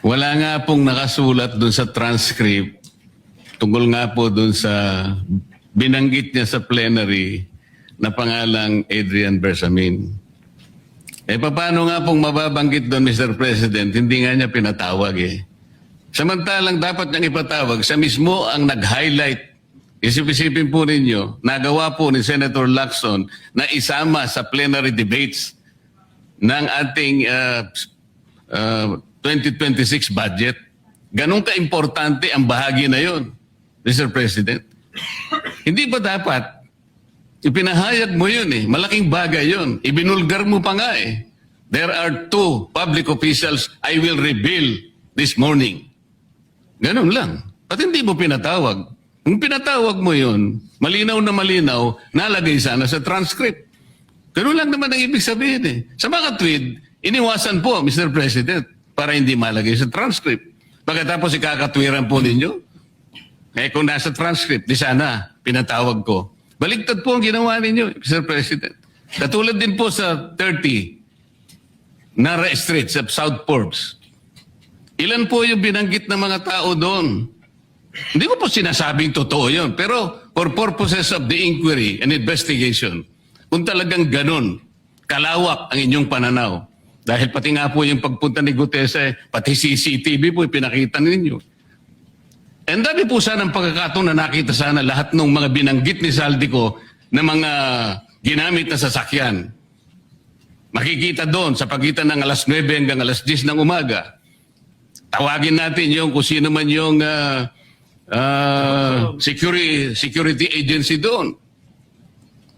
Wala nga pong nakasulat doon sa transcript tungkol nga po doon sa binanggit niya sa plenary na pangalang Adrian Bersamin. Paano nga pong mababanggit doon, Mr. President? Hindi nga niya pinatawag eh. Samantalang dapat niyang ipatawag, siya mismo ang nag-highlight. Isip-isipin po ninyo, nagawa po ni Senator Lacson na isama sa plenary debates ng ating 2026 budget. Ganun ka-importante ang bahagi na yon, Mr. President. Hindi ba dapat ipinahayag mo yun eh? Malaking bagay yun. Ibinulgar mo pa nga eh. There are 2 public officials I will reveal this morning. Ganun lang. At hindi mo pinatawag. Kung pinatawag mo yun, malinaw na malinaw, nalagay sana sa transcript. Ganun lang naman ang ibig sabihin eh. Sa mga tweet, iniwasan po, Mr. President, para hindi malagay sa transcript. Pagkatapos ikakatwiran po ninyo, kung nasa transcript, di sana pinatawag ko. Baligtad po ang ginawa ninyo, Mr. President. Katulad din po sa 30 Nara Street sa South Forbes. Ilan po yung binanggit ng mga tao doon? Hindi ko po sinasabing totoo yun, pero for purposes of the inquiry and investigation, kung talagang ganun, kalawak ang inyong pananaw. Dahil pati nga po yung pagpunta ni Gutese, pati CCTV po pinakita ninyo. And dami po sana ang pagkakataon na nakita sana lahat ng mga binanggit ni Saldico na mga ginamit na sasakyan. Makikita doon sa pagitan ng alas 9 hanggang alas 10 ng umaga. Tawagin natin yung kung sino man yung security agency doon.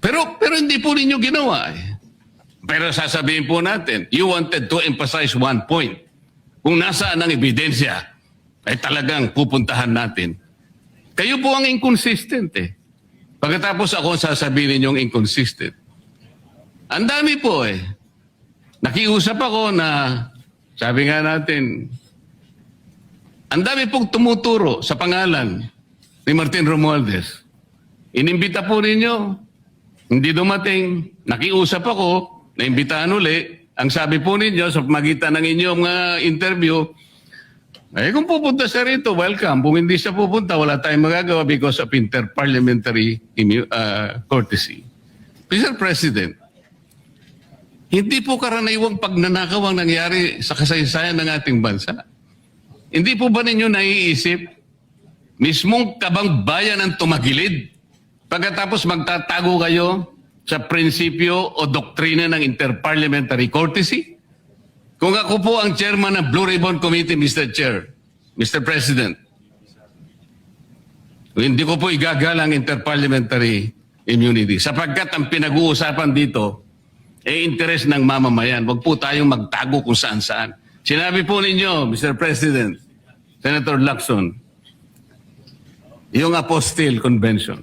Pero hindi po ninyo ginawa eh. Pero sasabihin po natin, you wanted to emphasize one point. Kung nasaan ang ebidensya, ay talagang pupuntahan natin. Kayo po ang inconsistent eh. Pagkatapos ako sasabihin ninyong inconsistent. Ang dami po eh. Nakiusap ako na, sabi nga natin, ang dami pong tumuturo sa pangalan ni Martin Romualdez. Inimbita po ninyo, hindi dumating, nakiusap ako, naimbitahan uli. Ang sabi po ninyo sa magitan ng inyong interview, kung pupunta siya rito, welcome. Kung hindi siya pupunta, wala tayong magagawa because of interparliamentary courtesy. Mr. President, hindi po karaniwang pagnanakaw ang nangyari sa kasaysayan ng ating bansa. Hindi po ba ninyo naiisip, mismong kabang bayan ang tumagilid, pagkatapos magtatago kayo sa prinsipyo o doktrina ng interparliamentary courtesy? Kung ako po ang chairman ng Blue Ribbon Committee, Mr. Chair, Mr. President, hindi ko po igagalang interparliamentary immunity sapagkat ang pinag-uusapan dito ay interes ng mamamayan. Huwag po tayong magtago kung saan-saan. Sinabi po ninyo, Mr. President, Senator Lacson, yung Apostille Convention.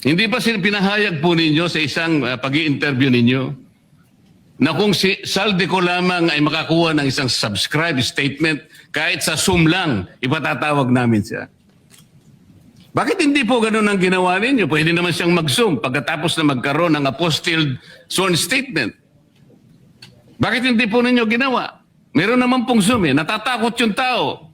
Hindi ba pinahayag po ninyo sa isang pag-i-interview ninyo na kung si Saldico lamang ay makakuha ng isang subscribe statement, kahit sa Zoom lang, ipatatawag namin siya. Bakit hindi po ganun ang ginawa ninyo? Pwede naman siyang mag-Zoom pagkatapos na magkaroon ng apostille sworn statement. Bakit hindi po ninyo ginawa? Meron naman pong Zoom eh. Natatakot yung tao.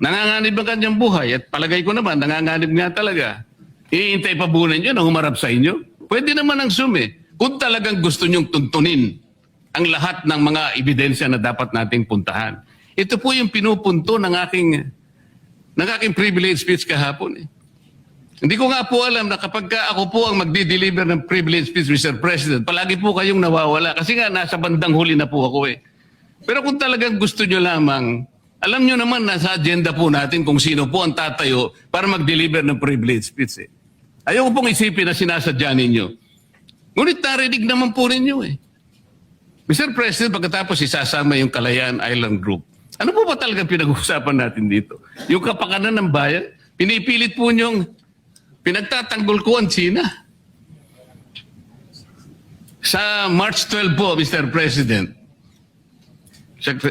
Nanganganib ang kanyang buhay. At palagay ko naman, nanganganib nga talaga. Iintay pa po ninyo na humarap sa inyo? Pwede naman ang Zoom eh. Kung talagang gusto nyong tuntunin ang lahat ng mga ebidensya na dapat nating puntahan. Ito po yung pinupunto ng aking privilege speech kahapon eh. Hindi ko nga po alam na kapag ako po ang magdi-deliver ng privilege speech, Mr. President, palagi po kayong nawawala. Kasi nga nasa bandang huli na po ako eh. Pero kung talagang gusto nyo lamang, alam nyo naman nasa agenda po natin kung sino po ang tatayo para mag-deliver ng privilege speech eh. Ayaw ko pong isipin na sinasadya ninyo. Ngunit narinig naman po ninyo eh. Mr. President, pagkatapos isasama yung Kalayaan Island Group, ano po ba talagang pinag-uusapan natin dito? Yung kapakanan ng bayan, pinipilit po nyong pinagtatanggol ko ang China. Sa March 12 po, Mr. President,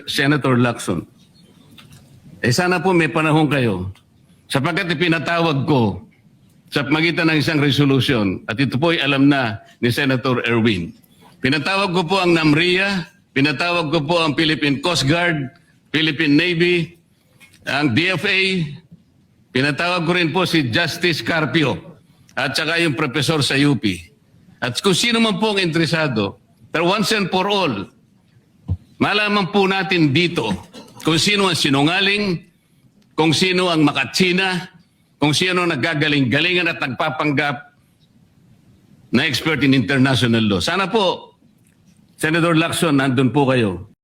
Senator Lacson, sana po may panahon kayo sapagkat ipinatawag ko sa magitan ng isang resolution at ito po ay alam na ni Senator Erwin. Pinatawag ko po ang NAMRIA, pinatawag ko po ang Philippine Coast Guard, Philippine Navy, ang DFA, pinatawag ko rin po si Justice Carpio at saka yung professor sa UP. At kung sino man po ang interesado, pero once and for all, malaman po natin dito kung sino ang sinungaling, kung sino ang makatsina, kung sino ang naggagaling-galingan at nagpapanggap na expert in international law. Sana po, Senator Lacson, nandun po kayo.